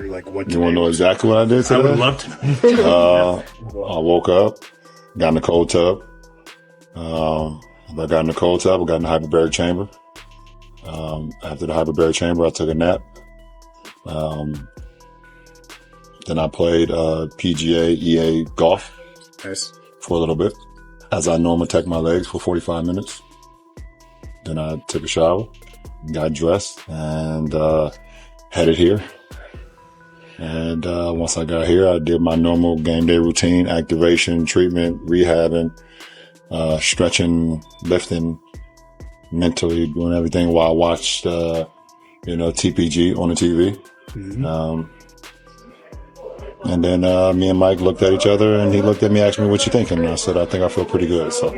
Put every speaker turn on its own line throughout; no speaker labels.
Like what?
You want to know exactly what I did today?
I would love to know.
I woke up, got in the cold tub. I got in the cold tub, I got in the hyperbaric chamber. After the hyperbaric chamber, I took a nap. Then I played PGA EA golf for a little bit, as I normally take my legs for 45 minutes. Then I took a shower, got dressed, and headed here. And once I got here, I did my normal game day routine: activation, treatment, rehabbing, stretching, lifting, mentally doing everything while I watched, TPG on the TV. Mm-hmm. And then me and Mike looked at each other, and he looked at me, asked me, "What you thinking?" And I said, "I think I feel pretty good." So,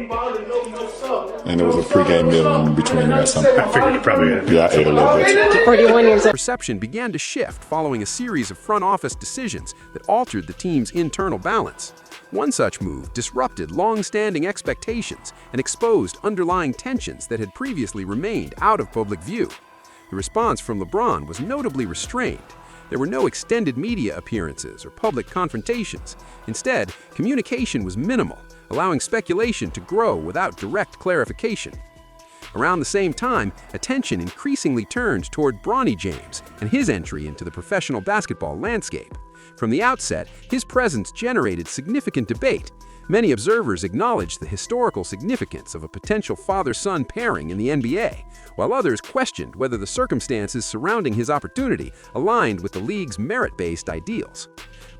and there was a pregame meal in between there. Something.
I figured you probably had.
Yeah, I ate a little bit.
41 years old.
Perception began to shift following a series of front office decisions that altered the team's internal balance. One such move disrupted long-standing expectations and exposed underlying tensions that had previously remained out of public view. The response from LeBron was notably restrained. There were no extended media appearances or public confrontations. Instead, communication was minimal, allowing speculation to grow without direct clarification. Around the same time, attention increasingly turned toward Bronny James and his entry into the professional basketball landscape. From the outset, his presence generated significant debate. Many observers acknowledged the historical significance of a potential father-son pairing in the NBA, while others questioned whether the circumstances surrounding his opportunity aligned with the league's merit-based ideals.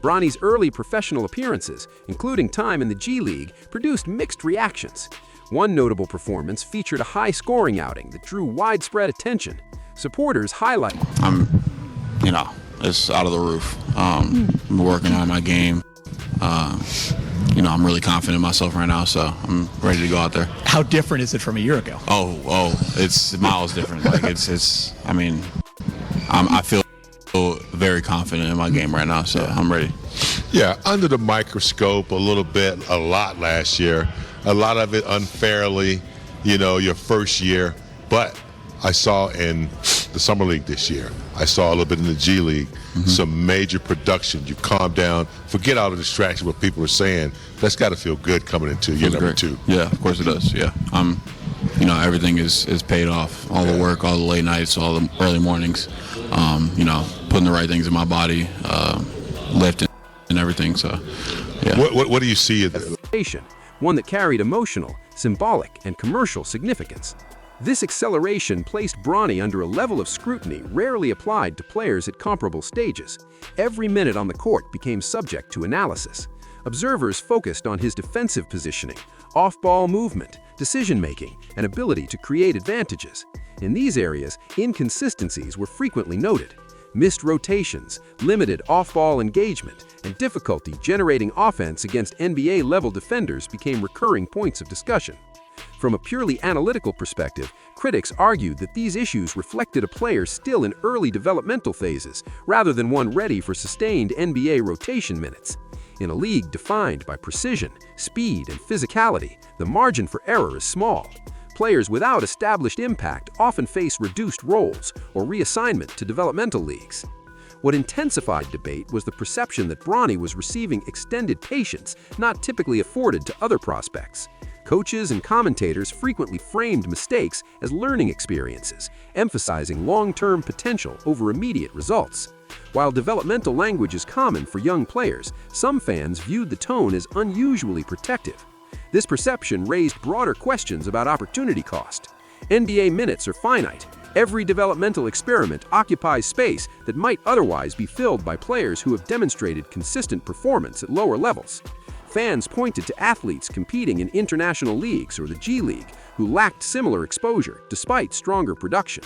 Bronny's early professional appearances, including time in the G League, produced mixed reactions. One notable performance featured a high-scoring outing that drew widespread attention. Supporters highlighted,
it's out of the roof. I'm working on my game. I'm really confident in myself right now, so I'm ready to go out there.
How different is it from a year ago?
It's miles different. I feel very confident in my game right now, so I'm ready.
Yeah, under the microscope a lot last year. A lot of it unfairly, your first year. But I saw in the Summer League this year, I saw a little bit in the G League, some major production. You calm down, forget all the distraction, what people are saying. That's got to feel good coming into year number 2.
Yeah, of course it does, yeah. Everything is paid off. All the work, all the late nights, all the early mornings, putting the right things in my body, lifting and everything, so, yeah.
What do you see?
One that carried emotional, symbolic, and commercial significance. This acceleration placed Bronny under a level of scrutiny rarely applied to players at comparable stages. Every minute on the court became subject to analysis. Observers focused on his defensive positioning, off-ball movement, decision-making, and ability to create advantages. In these areas, inconsistencies were frequently noted. Missed rotations, limited off-ball engagement, and difficulty generating offense against NBA-level defenders became recurring points of discussion. From a purely analytical perspective, critics argued that these issues reflected a player still in early developmental phases, rather than one ready for sustained NBA rotation minutes. In a league defined by precision, speed, and physicality, the margin for error is small. Players without established impact often face reduced roles or reassignment to developmental leagues. What intensified debate was the perception that Bronny was receiving extended patience not typically afforded to other prospects. Coaches and commentators frequently framed mistakes as learning experiences, emphasizing long-term potential over immediate results. While developmental language is common for young players, some fans viewed the tone as unusually protective. This perception raised broader questions about opportunity cost. NBA minutes are finite. Every developmental experiment occupies space that might otherwise be filled by players who have demonstrated consistent performance at lower levels. Fans pointed to athletes competing in international leagues or the G League who lacked similar exposure despite stronger production.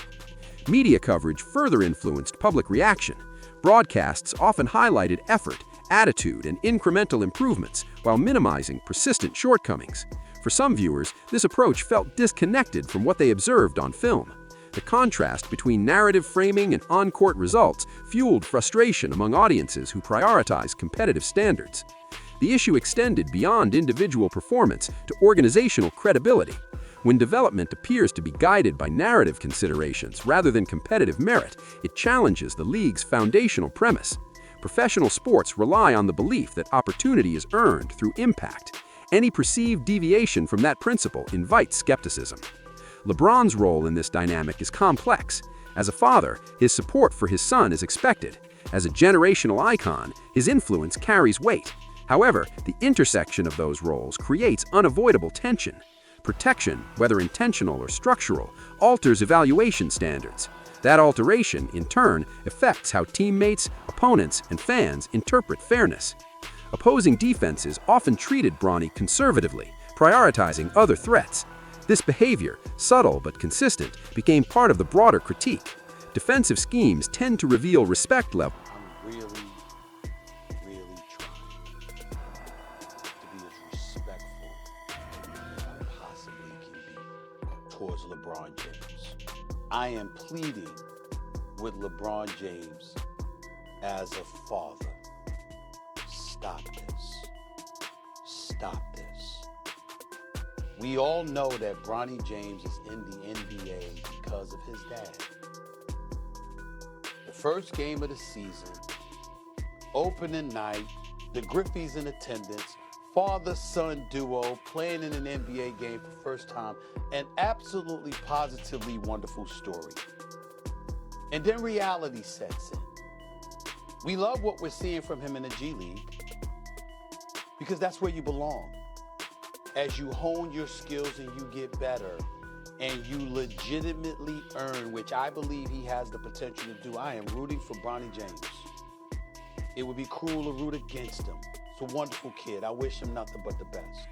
Media coverage further influenced public reaction. Broadcasts often highlighted effort, attitude, and incremental improvements while minimizing persistent shortcomings. For some viewers, this approach felt disconnected from what they observed on film. The contrast between narrative framing and on-court results fueled frustration among audiences who prioritize competitive standards. The issue extended beyond individual performance to organizational credibility. When development appears to be guided by narrative considerations rather than competitive merit, it challenges the league's foundational premise. Professional sports rely on the belief that opportunity is earned through impact. Any perceived deviation from that principle invites skepticism. LeBron's role in this dynamic is complex. As a father, his support for his son is expected. As a generational icon, his influence carries weight. However, the intersection of those roles creates unavoidable tension. Protection, whether intentional or structural, alters evaluation standards. That alteration, in turn, affects how teammates, opponents, and fans interpret fairness. Opposing defenses often treated Bronny conservatively, prioritizing other threats. This behavior, subtle but consistent, became part of the broader critique. Defensive schemes tend to reveal respect levels.
I'm really trying to be as respectful as I possibly can be towards LeBron James. I am pleading with LeBron James as a father. Stop this. Stop this. We all know that Bronny James is in the NBA because of his dad. The first game of the season, opening night, the Griffies in attendance, father-son duo playing in an NBA game for the first time, an absolutely positively wonderful story. And then reality sets in. We love what we're seeing from him in the G League because that's where you belong. As you hone your skills and you get better and you legitimately earn, which I believe he has the potential to do. I am rooting for Bronny James. It would be cruel to root against him. He's a wonderful kid. I wish him nothing but the best.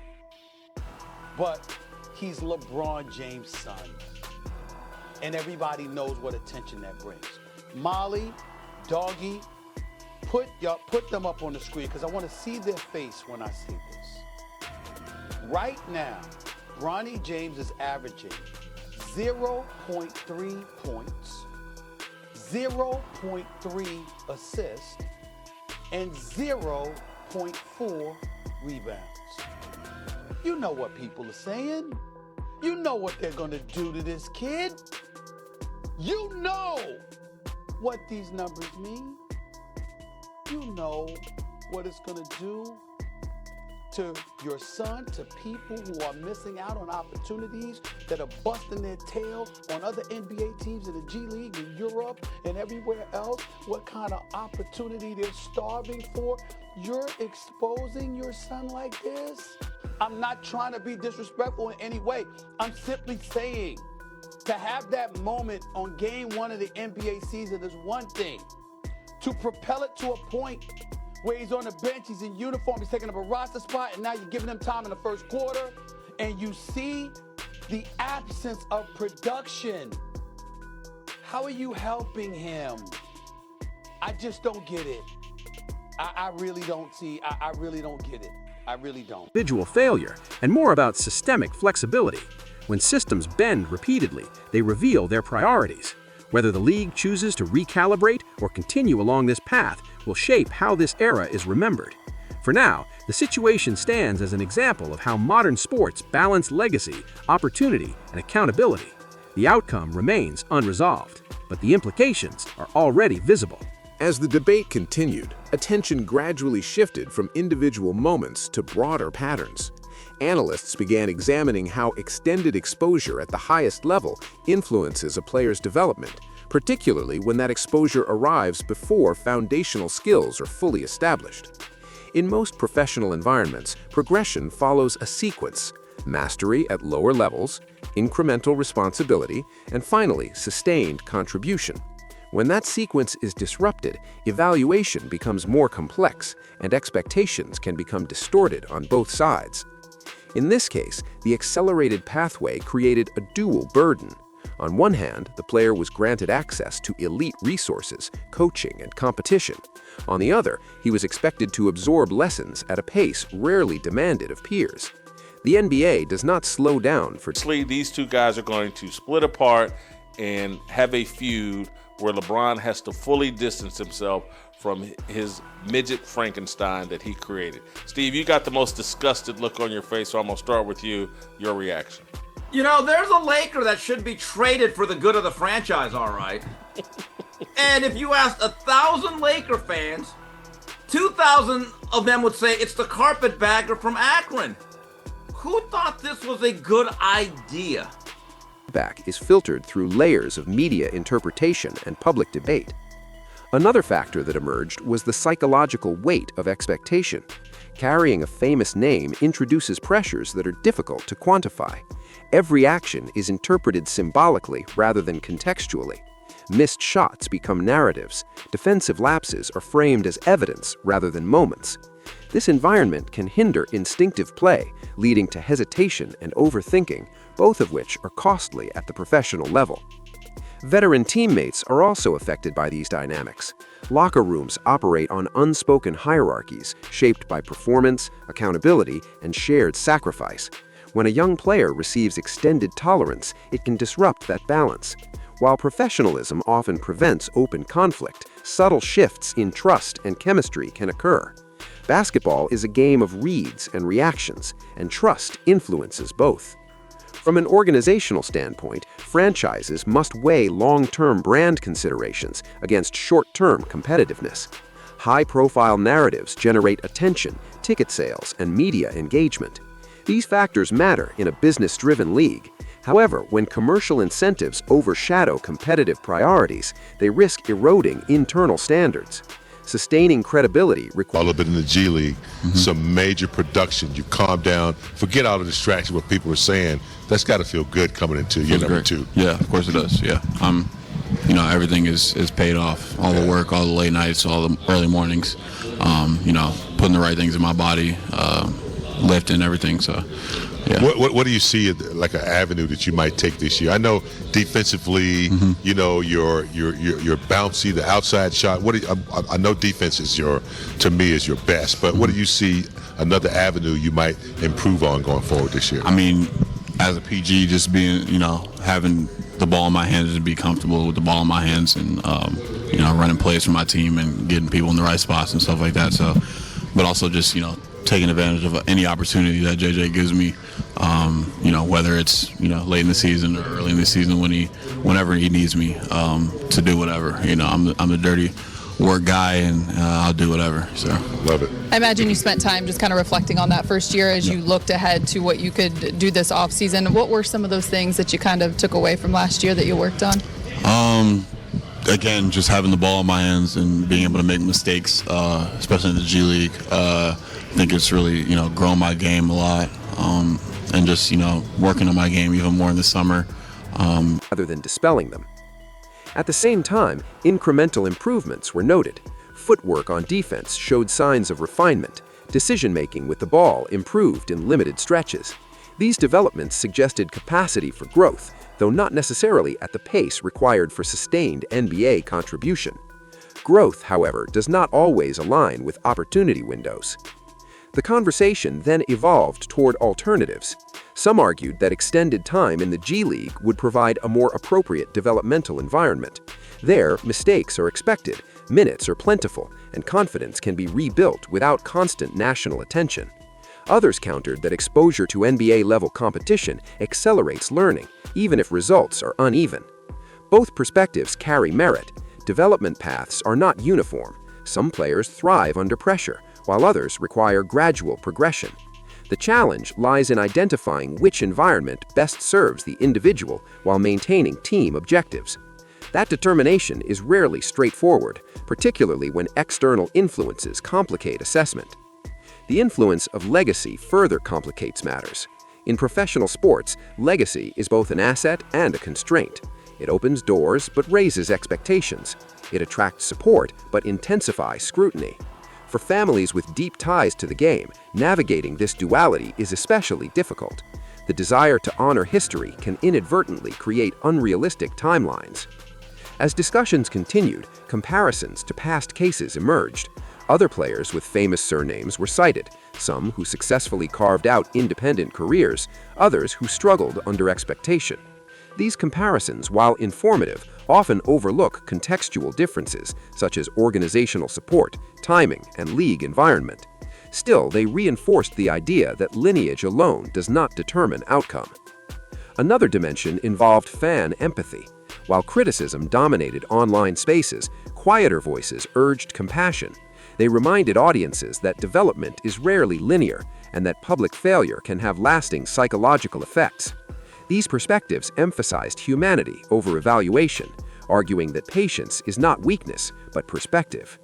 But he's LeBron James' son. And everybody knows what attention that brings. Molly, Doggy, put them up on the screen because I want to see their face when I say this. Right now, Bronny James is averaging 0.3 points, 0.3 assists, and 0.4 rebounds. You know what people are saying. You know what they're going to do to this kid. You know what these numbers mean. You know what it's going to do to your son, to people who are missing out on opportunities, that are busting their tail on other NBA teams in the G League, in Europe, and everywhere else, what kind of opportunity they're starving for. You're exposing your son like this? I'm not trying to be disrespectful in any way. I'm simply saying, to have that moment on game one of the NBA season is one thing. To propel it to a point where he's on the bench, he's in uniform, he's taking up a roster spot, and now you're giving him time in the first quarter, and you see the absence of production. How are you helping him? I just don't get it. I really don't see, I really don't get it. I really don't.
Individual failure, and more about systemic flexibility. When systems bend repeatedly, they reveal their priorities. Whether the league chooses to recalibrate or continue along this path will shape how this era is remembered. For now, the situation stands as an example of how modern sports balance legacy, opportunity, and accountability. The outcome remains unresolved, but the implications are already visible.
As the debate continued, attention gradually shifted from individual moments to broader patterns. Analysts began examining how extended exposure at the highest level influences a player's development, particularly when that exposure arrives before foundational skills are fully established. In most professional environments, progression follows a sequence: mastery at lower levels, incremental responsibility, and finally, sustained contribution. When that sequence is disrupted, evaluation becomes more complex, and expectations can become distorted on both sides. In this case, the accelerated pathway created a dual burden. On one hand, the player was granted access to elite resources, coaching, and competition. On the other, he was expected to absorb lessons at a pace rarely demanded of peers. The NBA does not slow down for...
These two guys are going to split apart and have a feud where LeBron has to fully distance himself from his midget Frankenstein that he created. Steve, you got the most disgusted look on your face, so I'm going to start with you, your reaction.
You know, there's a Laker that should be traded for the good of the franchise, all right. And if you asked 1,000 Laker fans, 2,000 of them would say it's the carpetbagger from Akron. Who thought this was a good idea?
Feedback is filtered through layers of media interpretation and public debate. Another factor that emerged was the psychological weight of expectation. Carrying a famous name introduces pressures that are difficult to quantify. Every action is interpreted symbolically rather than contextually. Missed shots become narratives. Defensive lapses are framed as evidence rather than moments. This environment can hinder instinctive play, leading to hesitation and overthinking, both of which are costly at the professional level. Veteran teammates are also affected by these dynamics. Locker rooms operate on unspoken hierarchies shaped by performance, accountability, and shared sacrifice. When a young player receives extended tolerance, it can disrupt that balance. While professionalism often prevents open conflict, subtle shifts in trust and chemistry can occur. Basketball is a game of reads and reactions, and trust influences both. From an organizational standpoint, franchises must weigh long-term brand considerations against short-term competitiveness. High-profile narratives generate attention, ticket sales, and media engagement. These factors matter in a business-driven league. However, when commercial incentives overshadow competitive priorities, they risk eroding internal standards. Sustaining credibility requires
A little bit in the G League, some major production. You calm down, forget all the distractions, what people are saying. That's got to feel good coming into year number
Great.
2.
Yeah, of course it does. Yeah, you know, everything is paid off. All the work, all the late nights, all the early mornings. You know, putting the right things in my body, lifting everything. So, yeah.
What do you see like an avenue that you might take this year? I know defensively, you know, you're bouncy, the outside shot. I know defense is to me is your best, but what do you see another avenue you might improve on going forward this year?
I mean, as a PG, just being, you know, having the ball in my hands and be comfortable with the ball in my hands, and you know, running plays for my team and getting people in the right spots and stuff like that. So, but also just, you know, taking advantage of any opportunity that JJ gives me, you know, whether it's, you know, late in the season or early in the season whenever he needs me to do whatever. You know, I'm a dirty work guy, and I'll do whatever. So
love it.
I imagine you spent time just kind of reflecting on that first year as you looked ahead to what you could do this off season. What were some of those things that you kind of took away from last year that you worked on?
Again, just having the ball in my hands and being able to make mistakes, especially in the G League. I think it's really, you know, grown my game a lot, and just, you know, working on my game even more in the summer.
Rather than dispelling them. At the same time, incremental improvements were noted. Footwork on defense showed signs of refinement. Decision-making with the ball improved in limited stretches. These developments suggested capacity for growth, though not necessarily at the pace required for sustained NBA contribution. Growth, however, does not always align with opportunity windows. The conversation then evolved toward alternatives. Some argued that extended time in the G League would provide a more appropriate developmental environment. There, mistakes are expected, minutes are plentiful, and confidence can be rebuilt without constant national attention. Others countered that exposure to NBA-level competition accelerates learning, even if results are uneven. Both perspectives carry merit. Development paths are not uniform. Some players thrive under pressure, while others require gradual progression. The challenge lies in identifying which environment best serves the individual while maintaining team objectives. That determination is rarely straightforward, particularly when external influences complicate assessment. The influence of legacy further complicates matters. In professional sports, legacy is both an asset and a constraint. It opens doors but raises expectations. It attracts support but intensifies scrutiny. For families with deep ties to the game, navigating this duality is especially difficult. The desire to honor history can inadvertently create unrealistic timelines. As discussions continued, comparisons to past cases emerged. Other players with famous surnames were cited, some who successfully carved out independent careers, others who struggled under expectation. These comparisons, while informative, often overlook contextual differences such as organizational support, timing, and league environment. Still, they reinforced the idea that lineage alone does not determine outcome. Another dimension involved fan empathy. While criticism dominated online spaces, quieter voices urged compassion.
They reminded audiences that development is rarely linear and that public failure can have lasting psychological effects. These perspectives emphasized humanity over evaluation, arguing that patience is not weakness, but perspective.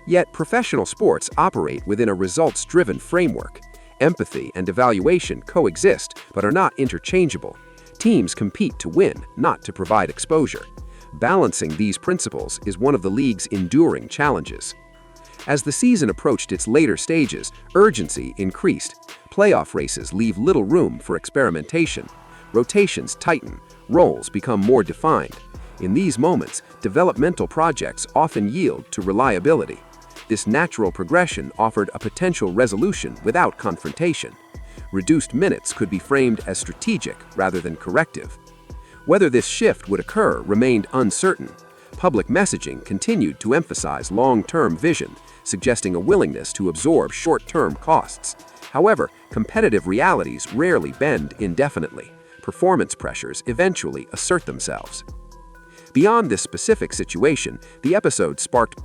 Yet professional sports operate within a results-driven framework. Empathy and evaluation coexist, but are not interchangeable. Teams compete to win, not to provide exposure. Balancing these principles is one of the league's enduring challenges. As the season approached its later stages, urgency increased. Playoff races leave little room for experimentation. Rotations tighten, roles become more defined. In these moments, developmental projects often yield to reliability. This natural progression offered a potential resolution without confrontation. Reduced minutes could be framed as strategic rather than corrective. Whether this shift would occur remained uncertain. Public messaging continued to emphasize long-term vision, suggesting a willingness to absorb short-term costs. However, competitive realities rarely bend indefinitely. Performance pressures eventually assert themselves. Beyond this specific situation, the episode sparked